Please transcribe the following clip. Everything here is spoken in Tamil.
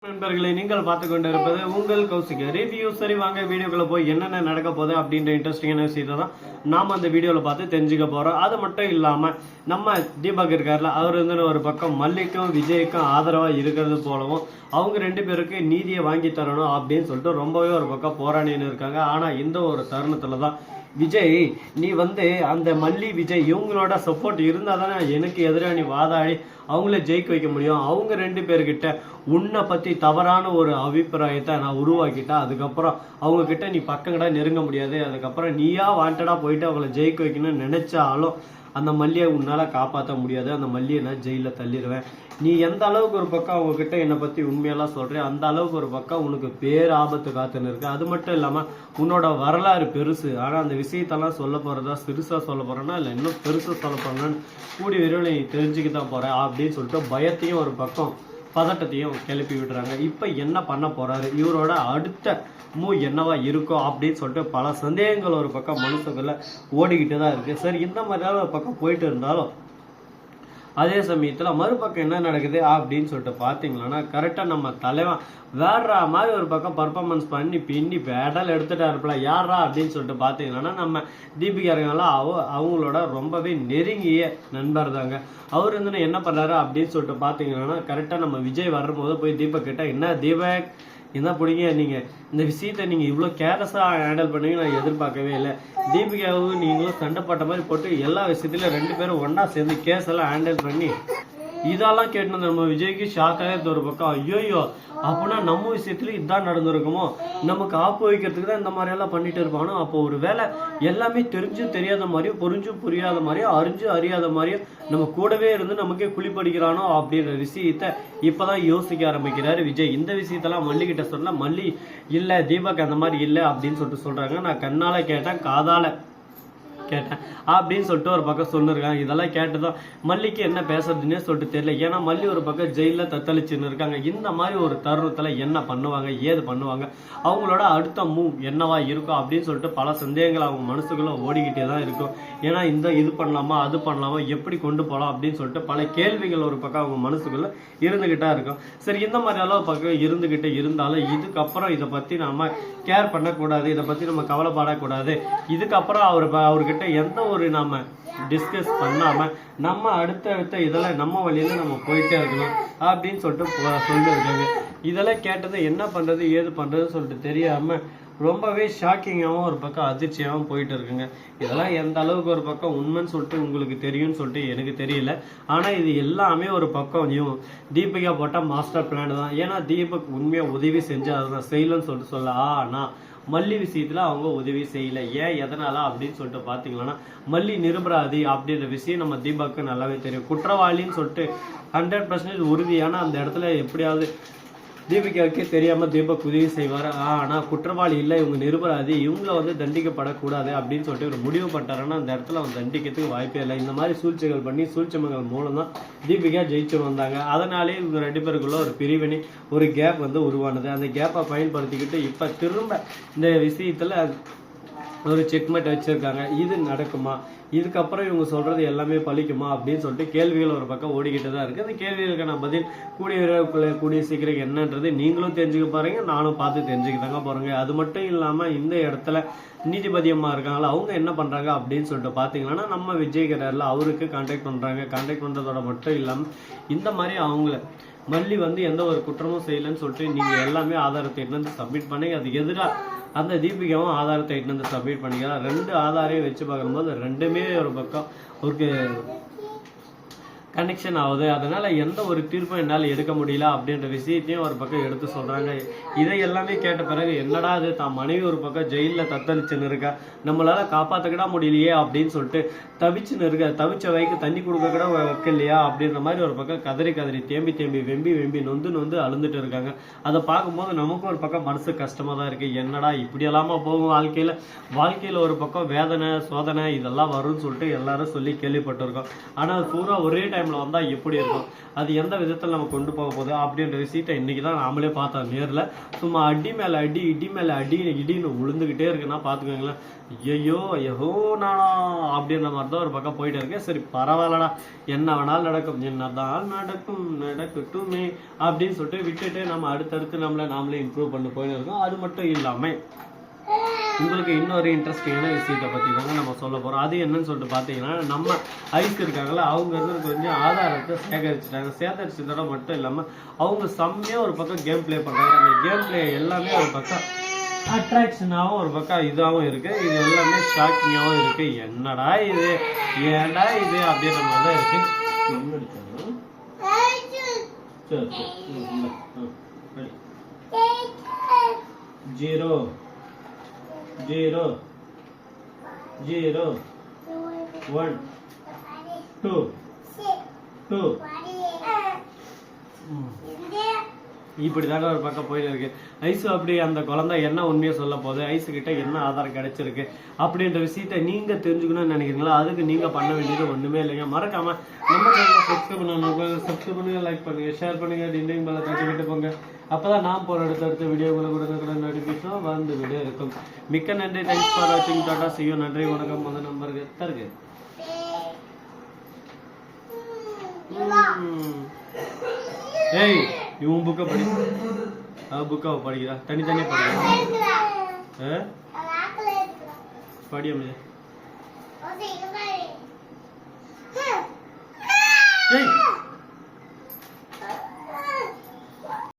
நண்பர்களை நீங்கள் பார்த்து கொண்டு இருப்பது உங்கள் கௌசிக் ரிவ்யூ. சரி வாங்க வீடியோக்குள்ள போய் என்னென்ன நடக்க போகுது அப்படின்ற இன்ட்ரெஸ்டிங்கான விஷயத்தை தான் நாம் அந்த வீடியோவில் பார்த்து தெரிஞ்சுக்க போகிறோம். அது மட்டும் இல்லாமல் நம்ம தீபக் இருக்கார்ல, அவர் வந்து ஒரு பக்கம் மல்லிக்கும் விஜய்க்கும் ஆதரவாக இருக்கிறது போலவும் அவங்க ரெண்டு பேருக்கு நீதியை வாங்கி தரணும் அப்படின்னு சொல்லிட்டு ரொம்பவே ஒரு பக்கம் போராடின்னு இருக்காங்க. ஆனால் இந்த ஒரு தருணத்தில் தான் விஜய், நீ வந்து அந்த மல்லி விஜய் இவங்களோட சப்போர்ட் இருந்தால் தானே எனக்கு எதிராக நீ வாதாடி அவங்கள ஜெயிக்க வைக்க முடியும். அவங்க ரெண்டு பேர்கிட்ட உன்னை பற்றி தவறான ஒரு அபிப்பிராயத்தை நான் உருவாக்கிட்டேன். அதுக்கப்புறம் அவங்க கிட்ட நீ பக்கங்கடா நெருங்க முடியாது. அதுக்கப்புறம் நீயா வாண்டடா போயிட்டு அவங்கள ஜெயிக்க வைக்கணும்னு நினைச்சாலும் அந்த மல்லியை உன்னால காப்பாற்ற முடியாது. அந்த மல்லியை நான் ஜெயிலில் தள்ளிடுவேன். நீ எந்த அளவுக்கு ஒரு பக்கம் அவங்க கிட்ட என்னை பத்தி உண்மையெல்லாம் சொல்றேன், அந்த அளவுக்கு ஒரு பக்கம் உனக்கு பேர் ஆபத்து காத்துன்னு இருக்கு. அது மட்டும் இல்லாம உன்னோட வரலாறு பெருசு. ஆனா அந்த விஷயத்தெல்லாம் சொல்ல போறதா சிறுசா சொல்ல போறேன்னா இல்லை இன்னும் பெருசா சொல்ல போறேன்னு கூடிய விரைவில் நீ தெரிஞ்சுக்க தான் போற அப்படின்னு சொல்லிட்டு பயத்தையும் ஒரு பக்கம் பதட்டத்தையும் கிளப்பி விடுறாங்க. இப்ப என்ன பண்ண போறாரு, இவரோட அடுத்த என்னவா இருக்கும் அப்படின்னு சொல்லிட்டு பல சந்தேகங்கள் ஒரு பக்கம் மனசுக்குள்ள ஓடிக்கிட்டு தான் இருக்கு. சரி, இந்த மாதிரியான ஒரு பக்கம் போயிட்டு இருந்தாலும் அதே சமயத்துல மறுபக்கம் என்ன நடக்குது அப்படின்னு சொல்லிட்டு பாத்தீங்கன்னா, கரெக்டா நம்ம தலைவன் வேற மாதிரி ஒரு பக்கம் பர்ஃபார்மன்ஸ் பண்ணி பின்னி பேடல் எடுத்துட்டா இருப்பல. யாரா அப்படின்னு சொல்லிட்டு பாத்தீங்கன்னா நம்ம தீபிகா இருக்காங்களா, அவங்களோட ரொம்பவே நெருங்கிய நண்பர் தாங்க. அவர் வந்து என்ன பண்றாரு அப்படின்னு சொல்லிட்டு பாத்தீங்கன்னா, கரெக்டா நம்ம விஜய் வரும்போது போய் தீபக் கிட்ட, என்ன தீபக் என்ன பிடிங்க, நீங்க இந்த விஷயத்த நீங்க இவ்வளவு கேர்லெஸ்ஸா ஹேண்டில் பண்ணீங்க நான் எதிர்பார்க்கவே இல்லை. தீபிகாவும் நீங்களும் சண்டை போட்ட மாதிரி போட்டு எல்லா விஷயத்திலும் ரெண்டு பேரும் ஒன்னா சேர்ந்து கேஸ் எல்லாம் ஹேண்டில் பண்ணி இதெல்லாம் கேட்டு நம்ம விஜய்க்கு ஷாக்காக இருந்த ஒரு பக்கம். ஐயோயோ, அப்படின்னா நம்ம விஷயத்துல இதுதான் நடந்திருக்குமோ, நமக்கு ஆப்பு வைக்கிறதுக்கு தான் இந்த மாதிரி எல்லாம் பண்ணிட்டு இருப்பானோ. அப்போ ஒரு வேலை எல்லாமே தெரிஞ்சும் தெரியாத மாதிரியும் புரிஞ்சும் புரியாத மாதிரியும் அறிஞ்சும் அறியாத மாதிரியும் நம்ம கூடவே இருந்து நமக்கே குளிப்படிக்கிறானோ அப்படின்ற விஷயத்த இப்பதான் யோசிக்க ஆரம்பிக்கிறாரு விஜய். இந்த விஷயத்தெல்லாம் மல்லி கிட்ட சொல்ல, மல்லி இல்ல தீபக் அந்த மாதிரி இல்லை அப்படின்னு சொல்லிட்டு சொல்றாங்க. நான் கண்ணால கேட்டேன், காதால கேட்டேன் அப்படின்னு சொல்லிட்டு ஒரு பக்கம் சொல்லிருக்காங்க. இதெல்லாம் கேட்டுதான் மல்லிக்கு என்ன பேசுறதுன்னே சொல்லிட்டு தெரியல. ஏன்னா மல்லி ஒரு பக்கம் ஜெயில தத்தளிச்சுன்னு இருக்காங்க. இந்த மாதிரி ஒரு தருணத்துல என்ன பண்ணுவாங்க, ஏது பண்ணுவாங்க, அவங்களோட அடுத்த மூவ் என்னவா இருக்கும் அப்படின்னு சொல்லிட்டு பல சந்தேகங்கள் அவங்க மனசுக்குள்ள ஓடிக்கிட்டே தான் இருக்கும். ஏன்னா இது பண்ணலாமா அது பண்ணலாமா எப்படி கொண்டு போகலாம் அப்படின்னு சொல்லிட்டு பல கேள்விகள் ஒரு பக்கம் அவங்க மனசுக்குள்ள இருந்துகிட்டா இருக்கும். சரி, இந்த மாதிரி அளவு பக்கம் இருந்துகிட்டு இருந்தாலும் இதுக்கப்புறம் இதை பத்தி நாம கேர் பண்ணக்கூடாது, இதை பத்தி நம்ம கவலைப்படக்கூடாது. இதுக்கப்புறம் அவர்கிட்ட எந்த ஒரு நாம டிஸ்கஸ் பண்ணாம நம்ம அடுத்த இதெல்லாம் நம்ம வழியில நம்ம போயிட்டே இருக்கணும் அப்படின்னு சொல்லிட்டு சொல்லிருக்காங்க. இதெல்லாம் கேட்டது என்ன பண்றது ஏது பண்றதுன்னு சொல்லிட்டு தெரியாம ரொம்பவே ஷாக்கிங்காகவும் ஒரு பக்கம் அதிர்ச்சியாகவும் போயிட்டு இருக்குங்க. இதெல்லாம் எந்த அளவுக்கு ஒரு பக்கம் உண்மைன்னு சொல்லிட்டு உங்களுக்கு தெரியும்னு சொல்லிட்டு எனக்கு தெரியல. ஆனால் இது எல்லாமே ஒரு பக்கம் தீபிகா போட்ட மாஸ்டர் பிளான் தான். ஏன்னா தீபக் உண்மையாக உதவி செஞ்சு அதை நான் செய்யலன்னு சொல்லிட்டு சொல்ல, ஆனால் மல்லி விஷயத்துல அவங்க உதவி செய்யல. ஏன் எதனால அப்படின்னு சொல்லிட்டு பாத்தீங்கன்னா, மல்லி நிரபராதி அப்படின்ற விஷயம் நம்ம தீபக்கு நல்லாவே தெரியும். குற்றவாளின்னு சொல்லிட்டு 100% உறுதியான அந்த இடத்துல எப்படியாவது தீபிகாவுக்கே தெரியாம தீபக் உதவி செய்வார். ஆனா குற்றவாளி இல்லை, இவங்க நிரபராதி, இவங்களை வந்து தண்டிக்கப்படக்கூடாது அப்படின்னு சொல்லிட்டு ஒரு முடிவு பண்ணிட்டாருன்னா அந்த இடத்துல அவன் தண்டிக்கிறதுக்கு வாய்ப்பே இல்லை. இந்த மாதிரி சூழ்ச்சிகள் பண்ணி சூழ்ச்சிமங்கள் மூலம் தான் தீபிகா ஜெயிச்சு வந்தாங்க. அதனாலே இவங்க ரெண்டு பேருக்குள்ள ஒரு பிரிவினை, ஒரு கேப் வந்து உருவானது. அந்த கேப்பை பயன்படுத்திக்கிட்டு இப்ப திரும்ப இந்த விஷயத்துல ஒரு செக்மெண்ட் வச்சிருக்காங்க. இது நடக்குமா, இதுக்கப்புறம் இவங்க சொல்றது எல்லாமே பழிக்குமா அப்படின்னு சொல்லிட்டு கேள்விகள் ஒரு பக்கம் ஓடிக்கிட்டு தான் இருக்கு. அந்த கேள்விகளுக்கான பதில் கூடிய சீக்கிரம் என்னன்றது நீங்களும் தெரிஞ்சுக்க போறீங்க, நானும் பார்த்து தெரிஞ்சுக்கிட்டாங்க போறேங்க. அது மட்டும் இல்லாம இந்த இடத்துல நீதிபதி அம்மா இருக்காங்களா, அவங்க என்ன பண்றாங்க அப்படின்னு சொல்லிட்டு பாத்தீங்கன்னா, நம்ம விஜய் கிட்ட அவருக்கு கான்டாக்ட் பண்றாங்க. கான்டாக்ட் பண்றதோட மட்டும் இல்லாம இந்த மாதிரி அவங்கள மல்லி வந்து எந்த ஒரு குற்றமும் செய்யலன்னு சொல்லிட்டு நீங்க எல்லாமே ஆதாரத்தை வந்து சப்மிட் பண்ணி அதுக்கு எதிராக அந்த தீபிகாவும் ஆதாரத்தை வந்து சப்மிட் பண்ணிக்கலாம். ரெண்டு ஆதாரையும் வச்சு பார்க்கும்போது ரெண்டுமே ஒரு பக்கம் ஒரு கனெக்ஷன் ஆகுது. அதனால எந்த ஒரு தீர்ப்பும் என்னால் எடுக்க முடியல அப்படின்ற விஷயத்தையும் ஒரு பக்கம் எடுத்து சொல்றாங்க. இதை எல்லாமே கேட்ட பிறகு என்னடா அது, தான் மனைவி ஒரு பக்கம் ஜெயிலில் தத்தளிச்சுன்னு இருக்கா, நம்மளால காப்பாற்றக்கூட முடியலையே அப்படின்னு சொல்லிட்டு தவிச்சுன்னு இருக்க, தவிச்ச வைக்கு தண்ணி கொடுக்க கூட வைக்கலையா அப்படின்ற மாதிரி ஒரு பக்கம் கதறி தேம்பி வெம்பி நொந்து அழுந்துட்டு இருக்காங்க. அதை பார்க்கும்போது நமக்கும் ஒரு பக்கம் மனசு கஷ்டமா தான் இருக்கு. என்னடா இப்படி எல்லாமா போகும் வாழ்க்கையில ஒரு பக்கம் வேதனை சோதனை இதெல்லாம் வரும்னு சொல்லிட்டு எல்லாரும் சொல்லி கேள்விப்பட்டிருக்கோம். ஆனால் பூரா ஒரே டைம்ல வந்தா எப்படி இருக்கும், அது எந்த விதத்துல நம்ம கொண்டு போக போகுது அப்படின்ற விஷயத்தை இன்னைக்கு தான் நாமளே பார்த்தோம் நேர்ல. சும்மா அடி மேல அடி இடி மேல அடி இடின்னு விழுந்துகிட்டே இருக்குன்னா பாத்துக்கோங்களேன். ஐயோ ஐயோ நானா அப்படின்ற மாதிரி தான் ஒரு பக்கம் போயிட்டு இருக்கேன். சரி பரவாயில்லடா, என்ன வேணாலும் நடக்கும், என்னதான் நடக்கும் நடக்கட்டுமே அப்படின்னு சொல்லிட்டு விட்டுட்டு நம்ம அடுத்தடுத்து நாமளே இம்ப்ரூவ் பண்ண போயிட்டு இருக்கோம். அது மட்டும் இல்லாம உங்களுக்கு இன்னொரு இன்ட்ரெஸ்டிங்கான விஷயத்தை பற்றி தாங்க நம்ம சொல்ல போகிறோம். அது என்னன்னு சொல்லிட்டு பார்த்தீங்கன்னா, நம்ம ஐஸ் இருக்காங்களா, அவங்க இருந்து கொஞ்சம் ஆதாரத்தை சேகரிச்சதோட மட்டும் இல்லாமல் அவங்க செம்மையாக ஒரு பக்கம் கேம் பிளே பண்ணுறாங்க. அந்த கேம் பிளே எல்லாமே ஒரு பக்கம் அட்ராக்ஷனாகவும் ஒரு பக்கம் இதாகவும் இருக்குது. இது எல்லாமே ஷாக்கிங்காகவும் இருக்குது. என்னடா இது ஏன்டா இது அப்படின்ற மாதிரி தான் இருக்குது. ஜீரோ 0 0 1 2 2 இப்படிதாங்க ஒரு பக்கம் போயிட்டு இருக்கு. ஐசு அப்படி அந்த குழந்தை என்ன உண்மையை சொல்ல போகுது, ஐசு கிட்ட என்ன ஆதாரம் கிடைச்சிருக்கு அப்படின்ற விஷயத்த நீங்க தெரிஞ்சுக்கணும்னு நினைக்கிறீங்களா? அதுக்கு நீங்க பண்ண வேண்டியது ஒண்ணுமே இல்லைங்க. மறக்காம நம்ம சேனலை சப்ஸ்கிரைப் பண்ணுங்க, லைக் பண்ணுங்க, ஷேர் பண்ணுங்க, டிண்டிங் பெல்லை தட்டி விட்டு போங்க. அப்பதான் நான் போற அடுத்த வீடியோங்களை கூட நோட்டிபிகேஷன் வந்து வீடியோ இருக்கும். மிக்க நன்றி. தேங்க்ஸ் ஃபார் வாட்சிங். Tata see you. நன்றி வணக்கம். அந்த நம்பருக்கு தருங்க. ஏய் இவன் புக்கை படி, புக்கை படிக்கிறா, தனித்தனியா படிக்கிறா. படியா ஏய்